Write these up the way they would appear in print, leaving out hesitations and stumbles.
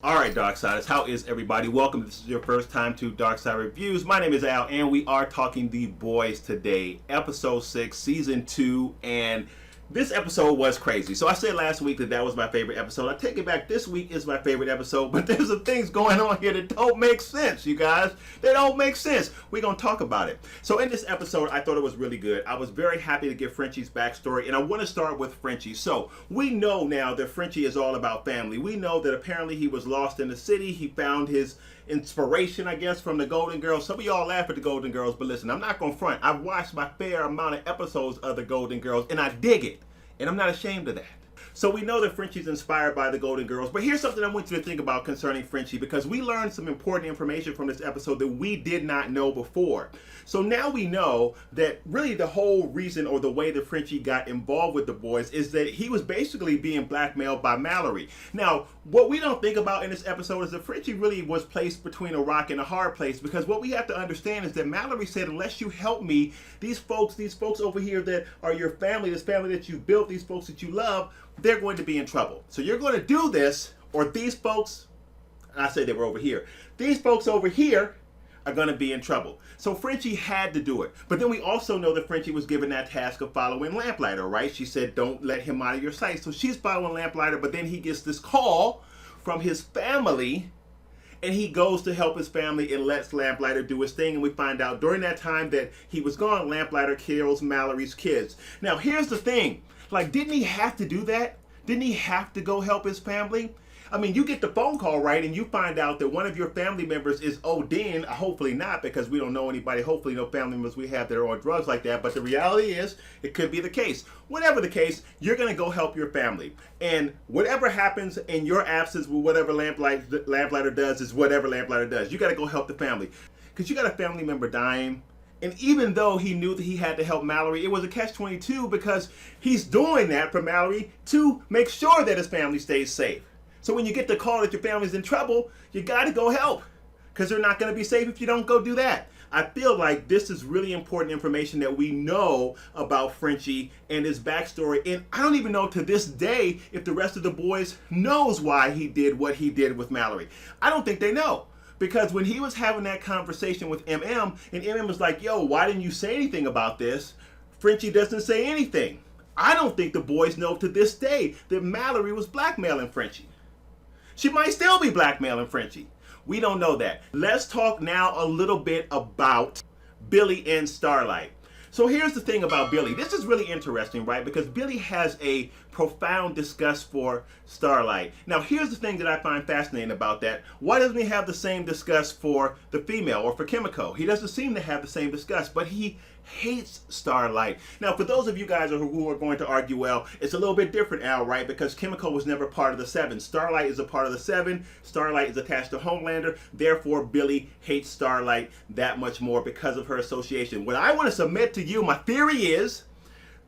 Alright, Darksiders, how is everybody? Welcome. This is your first time to Darkside Reviews. My name is Al, and we are talking The Boys today. Episode 6, Season 2, and this episode was crazy. So I said last week that was my favorite episode. I take it back, this week is my favorite episode, but there's some things going on here that don't make sense, you guys. They don't make sense. We're going to talk about it. So in this episode, I thought it was really good. I was very happy to get Frenchie's backstory, and I want to start with Frenchie. So we know now that Frenchie is all about family. We know that apparently he was lost in the city. He found his inspiration, I guess, from the Golden Girls. Some of y'all laugh at the Golden Girls, but listen, I'm not going to front. I've watched my fair amount of episodes of the Golden Girls, and I dig it. And I'm not ashamed of that. So we know that Frenchie's inspired by the Golden Girls, but here's something I want you to think about concerning Frenchie, because we learned some important information from this episode that we did not know before. So now we know that really the whole reason, or the way that Frenchie got involved with the boys, is that he was basically being blackmailed by Mallory. Now, what we don't think about in this episode is that Frenchie really was placed between a rock and a hard place, because what we have to understand is that Mallory said, unless you help me, these folks over here that are your family, this family that you built, these folks that you love, they're going to be in trouble. So you're going to do this, or these folks, I say they were over here, these folks over here are going to be in trouble. So Frenchie had to do it. But then we also know that Frenchie was given that task of following Lamplighter, right? She said, don't let him out of your sight. So she's following Lamplighter, but then he gets this call from his family, and he goes to help his family and lets Lamplighter do his thing. And we find out during that time that he was gone, Lamplighter kills Mallory's kids. Now, here's the thing. Like, didn't he have to do that? Didn't he have to go help his family? I mean, you get the phone call, right, and you find out that one of your family members is ODing. Hopefully not, because we don't know anybody, hopefully no family members we have that are on drugs like that. But the reality is, it could be the case. Whatever the case, you're going to go help your family. And whatever happens in your absence with whatever Lamplighter does is whatever Lamplighter does. You got to go help the family. Because you got a family member dying. And even though he knew that he had to help Mallory, it was a catch-22, because he's doing that for Mallory to make sure that his family stays safe. So when you get the call that your family's in trouble, you got to go help, because they're not going to be safe if you don't go do that. I feel like this is really important information that we know about Frenchie and his backstory. And I don't even know to this day if the rest of the boys knows why he did what he did with Mallory. I don't think they know. Because when he was having that conversation with MM, and MM was like, yo, why didn't you say anything about this? Frenchie doesn't say anything. I don't think the boys know to this day that Mallory was blackmailing Frenchie. She might still be blackmailing Frenchie. We don't know that. Let's talk now a little bit about Billy and Starlight. So here's the thing about Billy. This is really interesting, right? Because Billy has a profound disgust for Starlight. Now, here's the thing that I find fascinating about that. Why doesn't he have the same disgust for the female, or for Kimiko? He doesn't seem to have the same disgust, but he hates Starlight. Now, for those of you guys who are going to argue, well, it's a little bit different, Al, right? Because Kimiko was never part of the Seven. Starlight is a part of the Seven. Starlight is attached to Homelander. Therefore, Billy hates Starlight that much more because of her association. What I want to submit to you, my theory is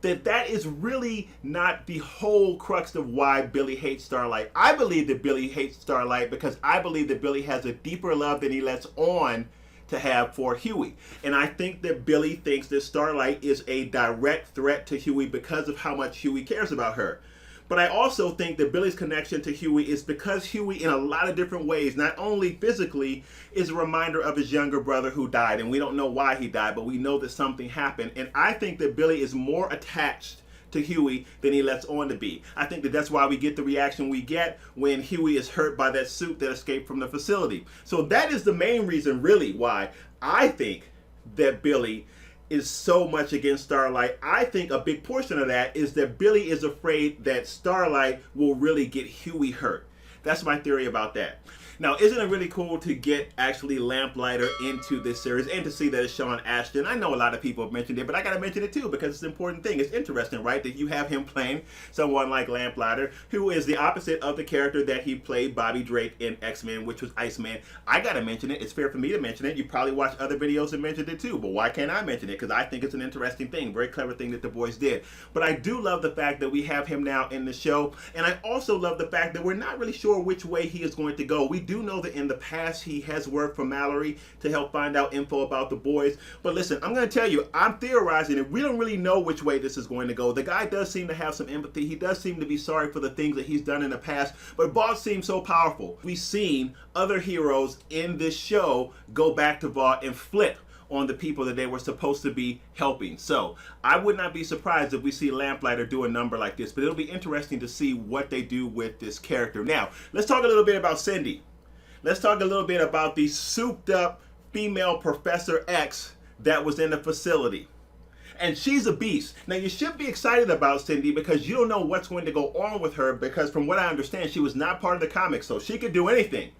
that is really not the whole crux of why Billy hates Starlight. I believe that Billy hates Starlight because I believe that Billy has a deeper love than he lets on to have for Huey. And I think that Billy thinks that Starlight is a direct threat to Huey because of how much Huey cares about her. But I also think that Billy's connection to Huey is because Huey, in a lot of different ways, not only physically, is a reminder of his younger brother who died. And we don't know why he died, but we know that something happened. And I think that Billy is more attached to Huey than he lets on to be. I think that that's why we get the reaction we get when Huey is hurt by that suit that escaped from the facility. So that is the main reason, really, why I think that Billy is so much against Starlight. I think a big portion of that is that Billy is afraid that Starlight will really get Huey hurt. That's my theory about that. Now, isn't it really cool to get actually Lamplighter into this series and to see that it's Sean Ashton? I know a lot of people have mentioned it, but I gotta mention it too because it's an important thing. It's interesting, right, that you have him playing someone like Lamplighter, who is the opposite of the character that he played, Bobby Drake, in X-Men, which was Iceman. I gotta mention it. It's fair for me to mention it. You probably watched other videos and mentioned it too, but why can't I mention it? Because I think it's an interesting thing, very clever thing that the boys did. But I do love the fact that we have him now in the show, and I also love the fact that we're not really sure sure which way he is going to go. We do know that in the past he has worked for Mallory to help find out info about the boys. But listen, I'm going to tell you, I'm theorizing and we don't really know which way this is going to go. The guy does seem to have some empathy. He does seem to be sorry for the things that he's done in the past. But Vought seems so powerful. We've seen other heroes in this show go back to Vought and flip on the people that they were supposed to be helping. So I would not be surprised if we see Lamplighter do a number like this, but it'll be interesting to see what they do with this character. Now, let's talk a little bit about Cindy. Let's talk a little bit about the souped up female Professor X that was in the facility. And she's a beast. Now, you should be excited about Cindy because you don't know what's going to go on with her, because from what I understand, she was not part of the comics, so she could do anything.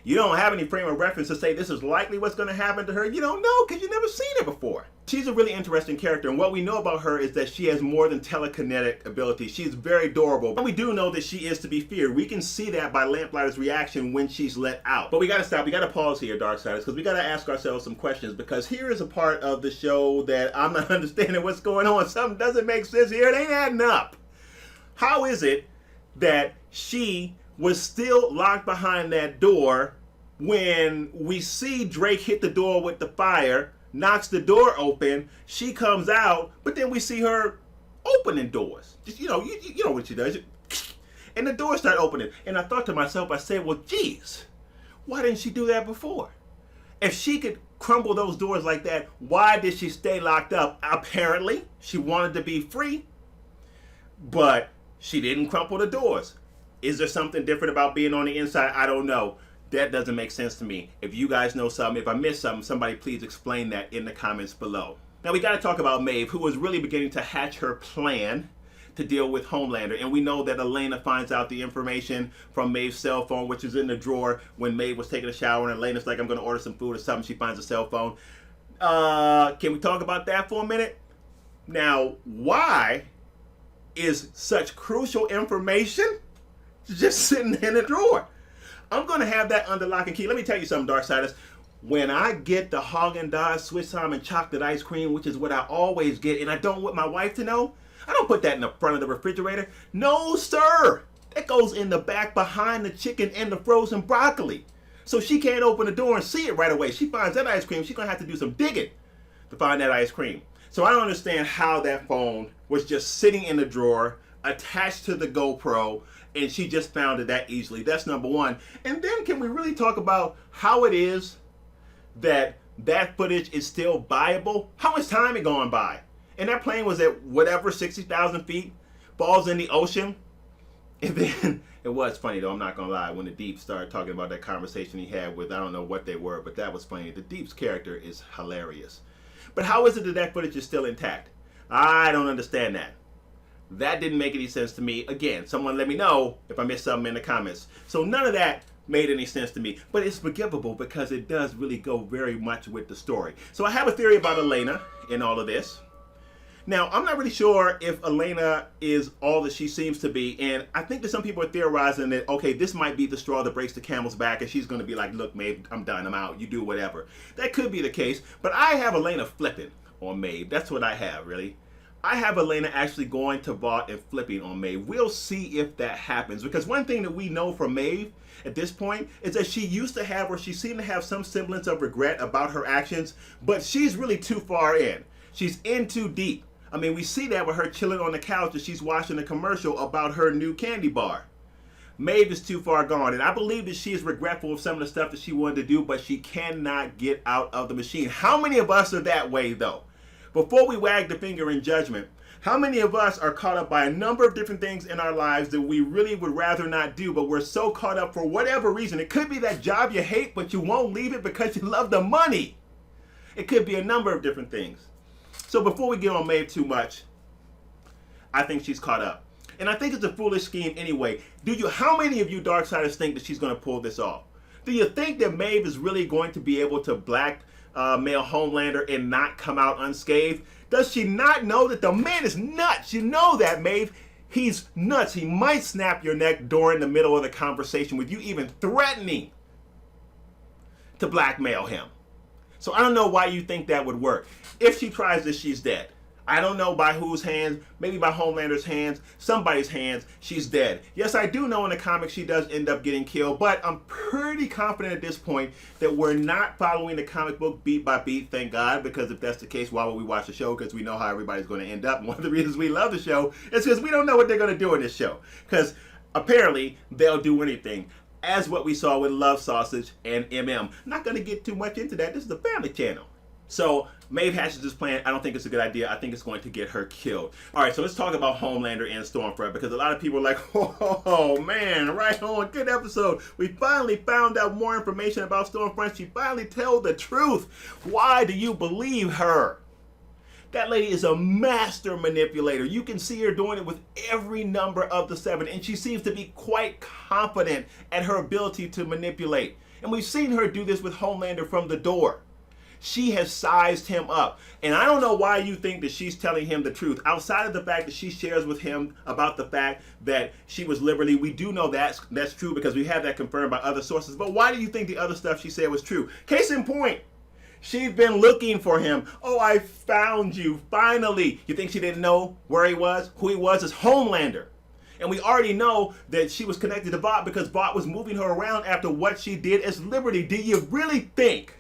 You don't have any frame of reference to say this is likely what's going to happen to her. You don't know because you've never seen her before. She's a really interesting character, and what we know about her is that she has more than telekinetic ability. She's very adorable, and we do know that she is to be feared. We can see that by Lamplighter's reaction when she's let out. But we got to stop. We got to pause here, Darksiders, because we got to ask ourselves some questions, because here is a part of the show that I'm not understanding what's going on. Something doesn't make sense here. It ain't adding up. How is it that she was still locked behind that door when we see Drake hit the door with the fire, knocks the door open, she comes out, but then we see her opening doors. Just, you know what she does. And the doors start opening. And I thought to myself, I said, well, geez, why didn't she do that before? If she could crumble those doors like that, why did she stay locked up? Apparently, she wanted to be free, but she didn't crumple the doors. Is there something different about being on the inside? I don't know. That doesn't make sense to me. If you guys know something, if I missed something, somebody please explain that in the comments below. Now we got to talk about Maeve, who was really beginning to hatch her plan to deal with Homelander. And we know that Elena finds out the information from Maeve's cell phone, which is in the drawer when Maeve was taking a shower, and Elena's like, I'm going to order some food or something. She finds a cell phone. Can we talk about that for a minute? Now, why is such crucial information just sitting in a drawer? I'm going to have that under lock and key. Let me tell you something, Darksiders. When I get the Haagen-Dazs Swiss almond chocolate ice cream, which is what I always get, and I don't want my wife to know, I don't put that in the front of the refrigerator. No, sir. That goes in the back behind the chicken and the frozen broccoli. So she can't open the door and see it right away. She finds that ice cream, she's going to have to do some digging to find that ice cream. So I don't understand how that phone was just sitting in the drawer, attached to the GoPro, and she just found it that easily. That's number one. And then can we really talk about how it is that that footage is still viable? How much time had gone by? And that plane was at whatever, 60,000 feet, falls in the ocean. And then, it was funny though, I'm not gonna lie, when the Deep started talking about that conversation he had with, I don't know what they were, but that was funny. The Deep's character is hilarious. But how is it that that footage is still intact? I don't understand that. That didn't make any sense to me. Again, someone let me know if I missed something in the comments. So none of that made any sense to me. But it's forgivable because it does really go very much with the story. So I have a theory about Elena in all of this. Now, I'm not really sure if Elena is all that she seems to be. And I think that some people are theorizing that, okay, this might be the straw that breaks the camel's back. And she's going to be like, look, Maeve, I'm done. I'm out. You do whatever. That could be the case. But I have Elena flipping on Maeve. That's what I have, really. I have Elena actually going to Vought and flipping on Maeve. We'll see if that happens. Because one thing that we know from Maeve at this point is that she used to have, or she seemed to have some semblance of regret about her actions, but she's really too far in. She's in too deep. I mean, we see that with her chilling on the couch as she's watching a commercial about her new candy bar. Maeve is too far gone, and I believe that she is regretful of some of the stuff that she wanted to do, but she cannot get out of the machine. How many of us are that way, though? Before we wag the finger in judgment, how many of us are caught up by a number of different things in our lives that we really would rather not do, but we're so caught up for whatever reason? It could be that job you hate, but you won't leave it because you love the money. It could be a number of different things. So before we get on Maeve too much, I think she's caught up. And I think it's a foolish scheme anyway. How many of you Darksiders think that she's going to pull this off? Do you think that Maeve is really going to be able to blackmail Homelander and not come out unscathed? Does she not know that the man is nuts? You know that, Maeve. He's nuts. He might snap your neck during the middle of the conversation with you even threatening to blackmail him. So I don't know why you think that would work. If she tries this, she's dead. I don't know by whose hands, maybe by Homelander's hands, somebody's hands, she's dead. Yes, I do know in the comics she does end up getting killed, but I'm pretty confident at this point that we're not following the comic book beat by beat, thank God, because if that's the case, why would we watch the show? Because we know how everybody's going to end up. And one of the reasons we love the show is because we don't know what they're going to do in this show. Because apparently, they'll do anything. As what we saw with Love Sausage and MM. Not going to get too much into that. This is the Family Channel. So Maeve hatches this plan. I don't think it's a good idea. I think it's going to get her killed. All right, so let's talk about Homelander and Stormfront, because a lot of people are like, oh man, right on, good episode. We finally found out more information about Stormfront. She finally told the truth. Why do you believe her? That lady is a master manipulator. You can see her doing it with every number of the 7, and she seems to be quite confident at her ability to manipulate. And we've seen her do this with Homelander from the door. She has sized him up. And I don't know why you think that she's telling him the truth. Outside of the fact that she shares with him about the fact that she was liberally, we do know that's true because we have that confirmed by other sources. But why do you think the other stuff she said was true? Case in point, she's been looking for him. Oh, I found you, finally. You think she didn't know where he was? Who he was? It's Homelander. And we already know that she was connected to Vought because Vought was moving her around after what she did as Liberty. Do you really think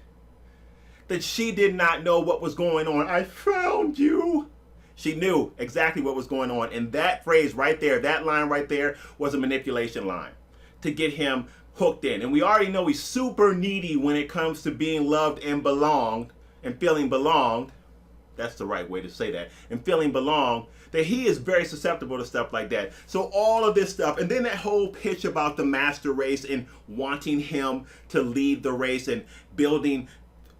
that she did not know what was going on? I found you. She knew exactly what was going on. And that phrase right there, that line right there, was a manipulation line to get him hooked in. And we already know he's super needy when it comes to being loved and belonged and feeling belonged. That's the right way to say that. And feeling belonged, that he is very susceptible to stuff like that. So all of this stuff, and then that whole pitch about the master race and wanting him to lead the race and building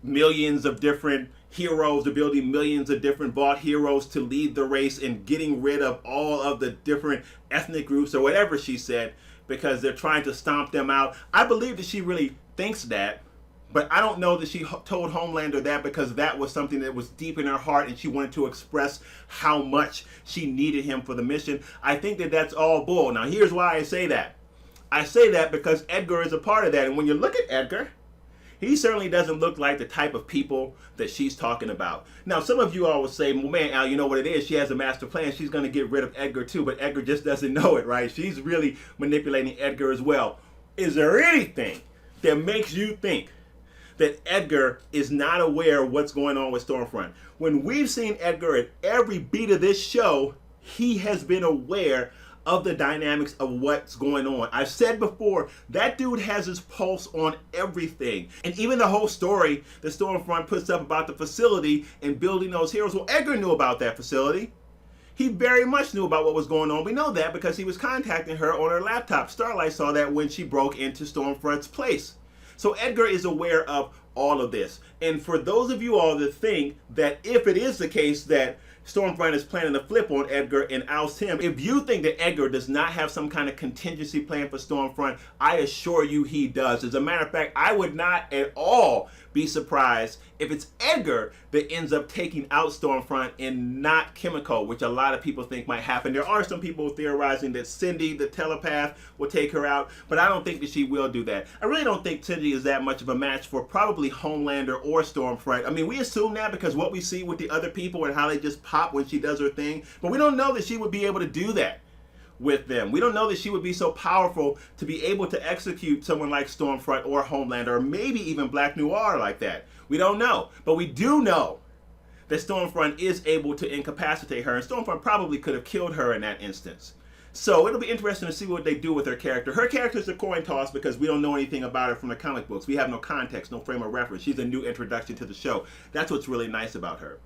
millions of different heroes, to building millions of different Vought heroes to lead the race and getting rid of all of the different ethnic groups or whatever she said, because they're trying to stomp them out. I believe that she really thinks that, but I don't know that she told Homelander that because that was something that was deep in her heart and she wanted to express how much she needed him for the mission. I think that that's all bull. Now here's why I say that. I say that because Edgar is a part of that, and when you look at Edgar, he certainly doesn't look like the type of people that she's talking about. Now, some of you all will say, well, man, Al, you know what it is? She has a master plan. She's going to get rid of Edgar too, but Edgar just doesn't know it, right? She's really manipulating Edgar as well. Is there anything that makes you think that Edgar is not aware of what's going on with Stormfront? When we've seen Edgar at every beat of this show, he has been aware of the dynamics of what's going on. I've said before, that dude has his pulse on everything. And even the whole story that Stormfront puts up about the facility and building those heroes, well, Edgar knew about that facility. He very much knew about what was going on. We know that because he was contacting her on her laptop. Starlight saw that when she broke into Stormfront's place. So Edgar is aware of all of this. And for those of you all that think that if it is the case that Stormfront is planning to flip on Edgar and oust him, if you think that Edgar does not have some kind of contingency plan for Stormfront, I assure you he does. As a matter of fact, I would not at all be surprised if it's Edgar that ends up taking out Stormfront and not Kimiko, which a lot of people think might happen. There are some people theorizing that Cindy, the telepath, will take her out, but I don't think that she will do that. I really don't think Cindy is that much of a match for probably Homelander or Stormfront. I mean, we assume that because what we see with the other people and how they just pop when she does her thing, but we don't know that she would be able to do that with them. We don't know that she would be so powerful to be able to execute someone like Stormfront or Homelander, or maybe even Black Noir like that. We don't know. But we do know that Stormfront is able to incapacitate her, and Stormfront probably could have killed her in that instance. So it'll be interesting to see what they do with her character. Her character is a coin toss because we don't know anything about her from the comic books. We have no context, no frame of reference. She's a new introduction to the show. That's what's really nice about her.